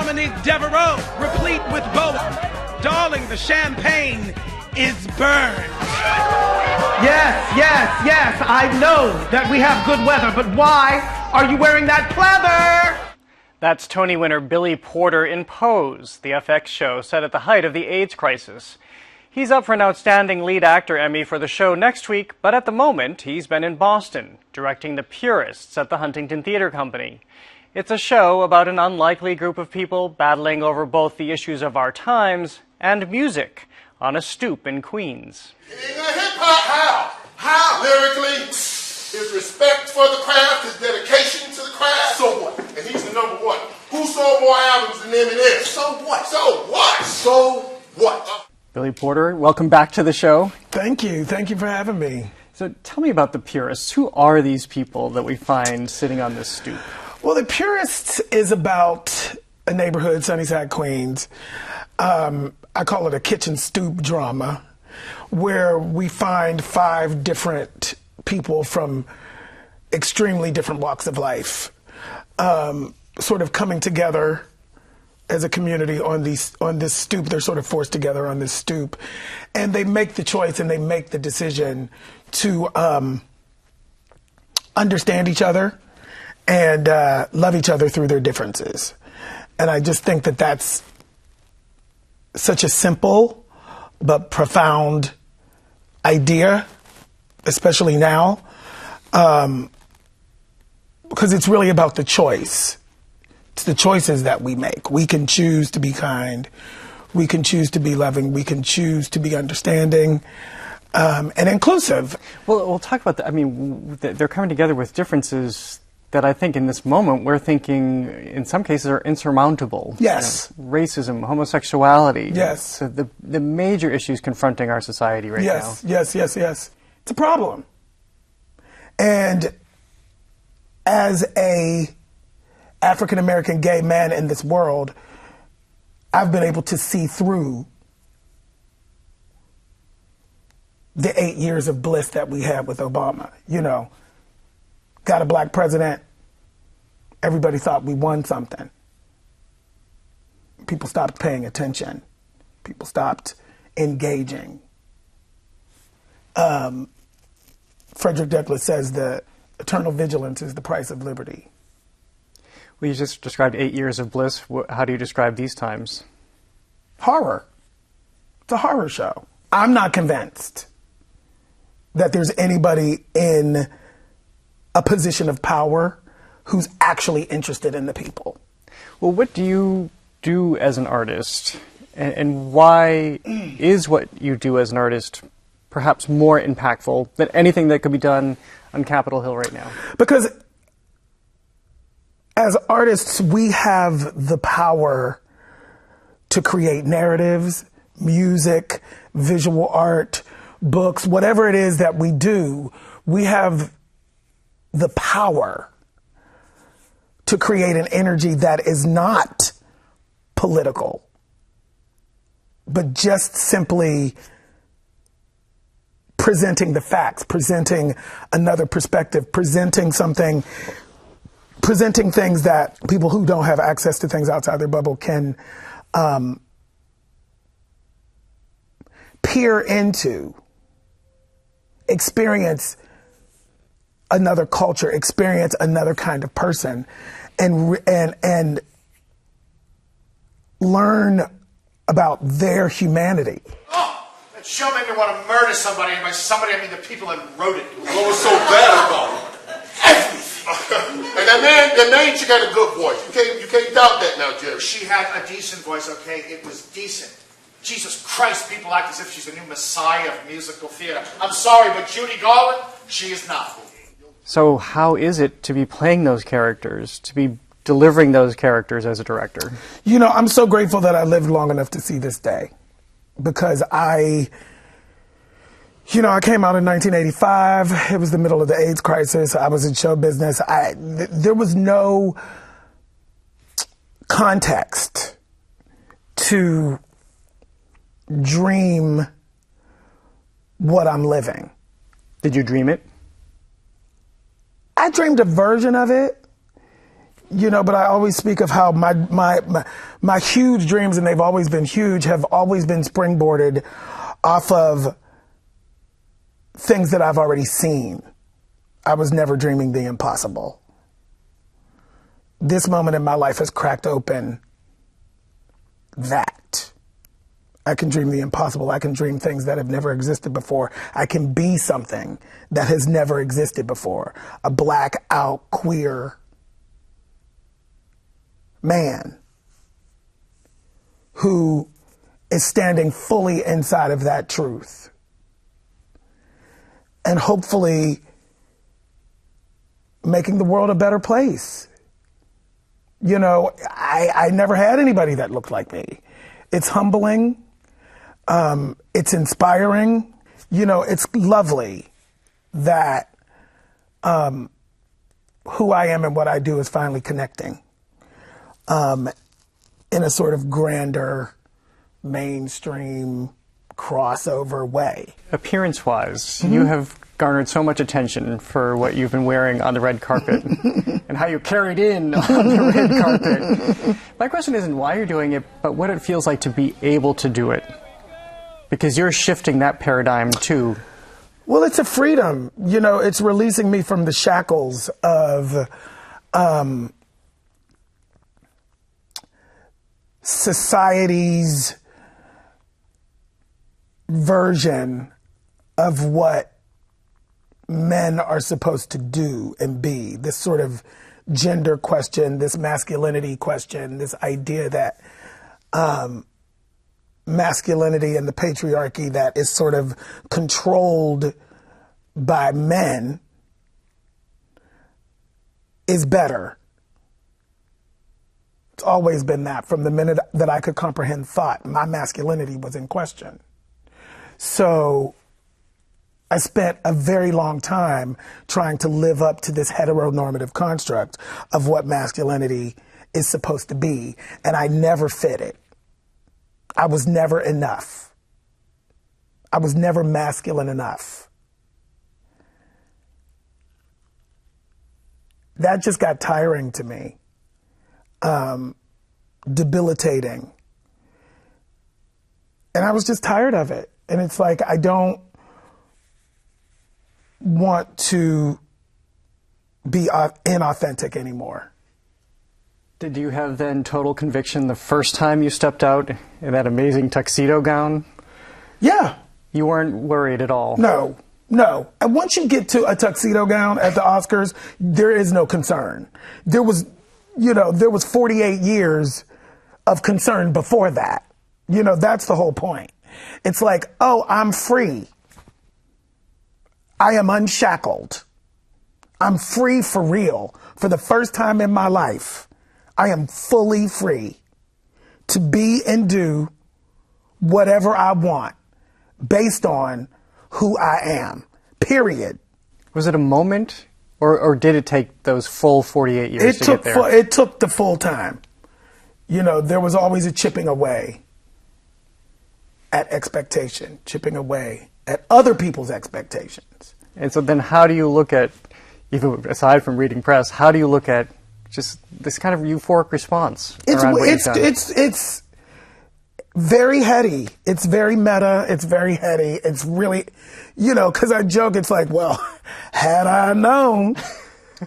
Dominique Devereaux, replete with Bowen. Darling, the champagne is burned. Yes, I know that we have good weather, but why are you wearing that pleather? That's Tony winner Billy Porter in Pose, the FX show set at the height of the AIDS crisis. He's up for an Outstanding Lead Actor Emmy for the show next week, but at the moment he's been in Boston, directing The Purists at the Huntington Theatre Company. It's a show about an unlikely group of people battling over both the issues of our times and music on a stoop in Queens. Hip-hop, how? Lyrically, his respect for the craft, his dedication to the craft. So what? And he's the number one. Who sold more albums than Eminem? So what? So what? So what? Billy Porter, welcome back to the show. Thank you. Thank you for having me. So tell me about the Purists. Who are these people that we find sitting on this stoop? Well, the Purists is about a neighborhood, Sunnyside, Queens. I call it a kitchen stoop drama, where we find 5 different people from extremely different walks of life, sort of coming together as a community on this stoop. They're sort of forced together on this stoop, and they make the choice and they make the decision to understand each other and love each other through their differences. And I just think that that's such a simple but profound idea, especially now, because it's really about the choice. It's the choices that we make. We can choose to be kind. We can choose to be loving. We can choose to be understanding and inclusive. Well, we'll talk about that. I mean, they're coming together with differences that I think in this moment we're thinking in some cases are insurmountable. Yes. You know, racism, homosexuality. Yes. So the major issues confronting our society right now. Yes. It's a problem. And as a African-American gay man in this world, I've been able to see through the 8 years of bliss that we had with Obama. You know, got a black president, everybody thought we won something. People stopped paying attention. People stopped engaging. Frederick Douglass says that eternal vigilance is the price of liberty. Well, you just described 8 years of bliss. How do you describe these times? Horror. It's a horror show. I'm not convinced that there's anybody in a position of power who's actually interested in the people. Well, what do you do as an artist? And why is what you do as an artist perhaps more impactful than anything that could be done on Capitol Hill right now? Because as artists, we have the power to create narratives, music, visual art, books, whatever it is that we do. We have the power to create an energy that is not political, but just simply presenting the facts, presenting another perspective, presenting things that people who don't have access to things outside their bubble can peer into, experience another culture, experience another kind of person, and learn about their humanity. Oh, that show made me want to murder somebody, and by somebody I mean the people that wrote it. What was so bad about it? Everything. And that man, she got a good voice. You can't doubt that now, Jerry. She had a decent voice, okay? It was decent. Jesus Christ, people act as if she's the new messiah of musical theater. I'm sorry, but Judy Garland, she is not. So how is it to be playing those characters, to be delivering those characters as a director? You know, I'm so grateful that I lived long enough to see this day, because I came out in 1985. It was the middle of the AIDS crisis. I was in show business. There was no context to dream what I'm living. Did you dream it? I dreamed a version of it. But I always speak of how my huge dreams, and they've always been huge, have always been springboarded off of things that I've already seen. I was never dreaming the impossible. This moment in my life has cracked open that. I can dream the impossible. I can dream things that have never existed before. I can be something that has never existed before. A black out queer man who is standing fully inside of that truth. And hopefully making the world a better place. I never had anybody that looked like me. It's humbling. It's inspiring. It's lovely that who I am and what I do is finally connecting in a sort of grander, mainstream, crossover way. Appearance-wise, you have garnered so much attention for what you've been wearing on the red carpet and how you carried in on the red carpet. My question isn't why you're doing it, but what it feels like to be able to do it. Because you're shifting that paradigm too. Well, it's a freedom. It's releasing me from the shackles of society's version of what men are supposed to do and be. This sort of gender question, this masculinity question, this idea that masculinity and the patriarchy that is sort of controlled by men is better. It's always been that. From the minute that I could comprehend thought, my masculinity was in question. So I spent a very long time trying to live up to this heteronormative construct of what masculinity is supposed to be, and I never fit it. I was never enough. I was never masculine enough. That just got tiring to me, debilitating. And I was just tired of it. And it's like, I don't want to be inauthentic anymore. Did you have then total conviction the first time you stepped out in that amazing tuxedo gown? Yeah. You weren't worried at all? No. And once you get to a tuxedo gown at the Oscars, there is no concern. There was 48 years of concern before that. That's the whole point. It's like, oh, I'm free. I am unshackled. I'm free for real. For the first time in my life, I am fully free to be and do whatever I want based on who I am, period. Was it a moment, or did it take those full 48 years to get there? It took the full time. There was always a chipping away at expectation, chipping away at other people's expectations. And so then how do you look at, even aside from reading press, how do you look at just this kind of euphoric response around what you've done? It's very heady. It's very meta. It's very heady. It's really, because I joke, it's like, well, had I known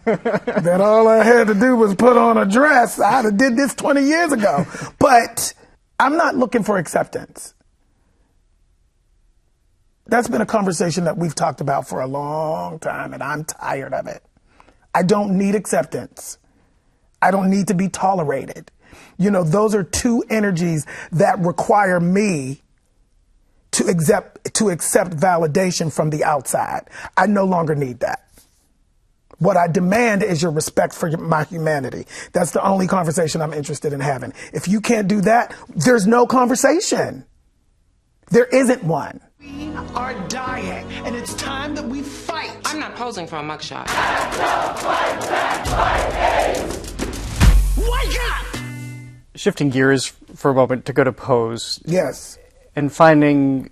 that all I had to do was put on a dress, I'd have did this 20 years ago. But I'm not looking for acceptance. That's been a conversation that we've talked about for a long time, and I'm tired of it. I don't need acceptance. I don't need to be tolerated. Those are two energies that require me to accept validation from the outside. I no longer need that. What I demand is your respect for my humanity. That's the only conversation I'm interested in having. If you can't do that, there's no conversation. There isn't one. We are dying, and it's time that we fight. I'm not posing for a mugshot. Wake up! Shifting gears for a moment to go to Pose. Yes. And finding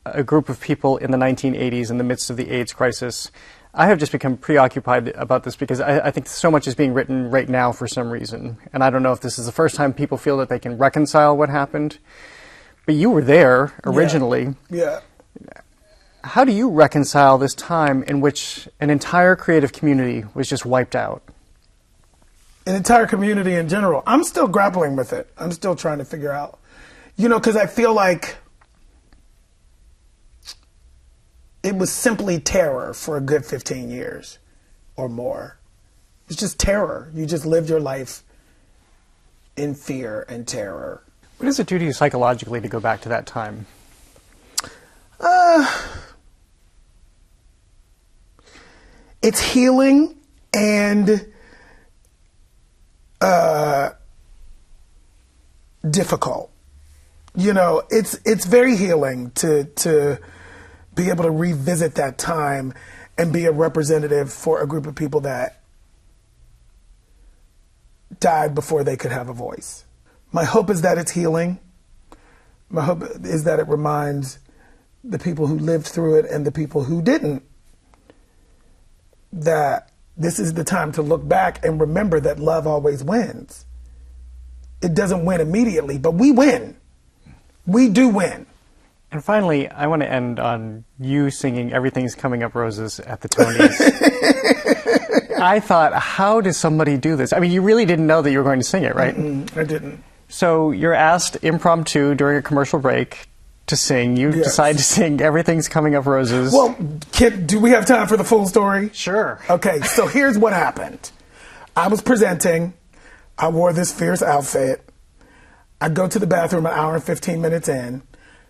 a group of people in the 1980s in the midst of the AIDS crisis. I have just become preoccupied about this because I think so much is being written right now for some reason. And I don't know if this is the first time people feel that they can reconcile what happened. But you were there originally. Yeah. How do you reconcile this time in which an entire creative community was just wiped out? An entire community in general. I'm still grappling with it. I'm still trying to figure out. Because I feel like it was simply terror for a good 15 years or more. It's just terror. You just lived your life in fear and terror. What does it do to you psychologically to go back to that time? It's healing and difficult. It's very healing to be able to revisit that time and be a representative for a group of people that died before they could have a voice. My hope is that it's healing. My hope is that it reminds the people who lived through it and the people who didn't that this is the time to look back and remember that love always wins. It doesn't win immediately, but we win. We do win. And finally, I want to end on you singing Everything's Coming Up Roses at the Tonys. I thought, how does somebody do this? I mean, you really didn't know that you were going to sing it, right? I didn't. So you're asked impromptu during a commercial break to sing. You decide to sing Everything's Coming Up Roses. Well, do we have time for the full story? Sure. Okay, so here's what happened. I was presenting. I wore this fierce outfit. I go to the bathroom an hour and 15 minutes in.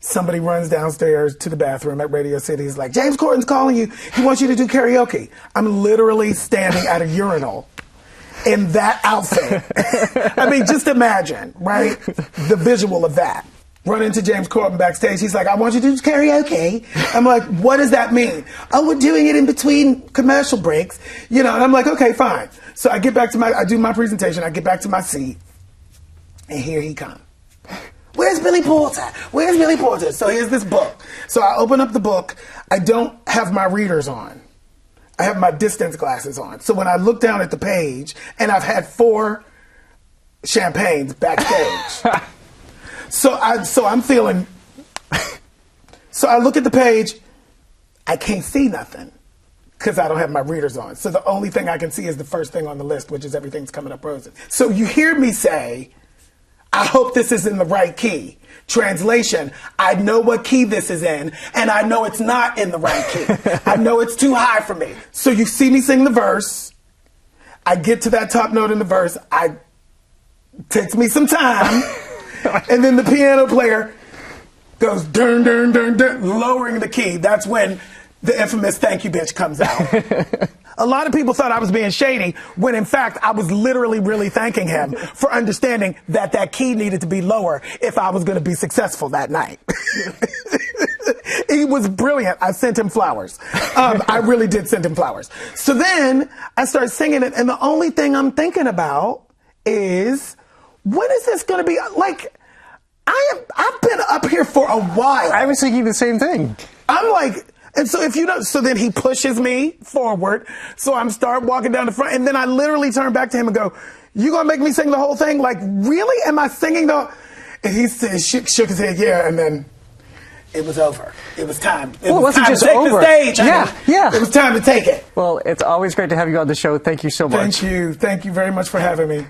Somebody runs downstairs to the bathroom at Radio City. He's like, James Corden's calling you. He wants you to do karaoke. I'm literally standing at a urinal in that outfit. I mean, just imagine, right? The visual of that. Run into James Corden backstage. He's like, I want you to do karaoke. I'm like, what does that mean? Oh, we're doing it in between commercial breaks. And I'm like, okay, fine. So I get back to I do my presentation. I get back to my seat. And here he comes. Where's Billy Porter? Where's Billy Porter? So here's this book. So I open up the book. I don't have my readers on. I have my distance glasses on. So when I look down at the page, and I've had 4 champagnes backstage. So I'm feeling, so I look at the page, I can't see nothing because I don't have my readers on. So the only thing I can see is the first thing on the list, which is Everything's Coming Up Roses. So you hear me say, I hope this is in the right key. Translation, I know what key this is in, and I know it's not in the right key. I know it's too high for me. So you see me sing the verse. I get to that top note in the verse. It takes me some time. And then the piano player goes dun, dun, dun, dun, lowering the key. That's when the infamous thank you bitch comes out. A lot of people thought I was being shady when in fact I was literally really thanking him for understanding that key needed to be lower if I was going to be successful that night. He was brilliant. I sent him flowers. I really did send him flowers. So then I started singing it, and the only thing I'm thinking about is, when is this going to be? Like, I've been up here for a while. I was thinking the same thing. I'm like, and so if you don't, so then he pushes me forward. So I'm start walking down the front, and then I literally turn back to him and go, "You gonna make me sing the whole thing? Like, really? Am I singing the?" And he said, shook his head, yeah, and then it was over. It was time. It was time to take the stage. Yeah. It was time to take it. Well, it's always great to have you on the show. Thank you so much. Thank you. Thank you very much for having me.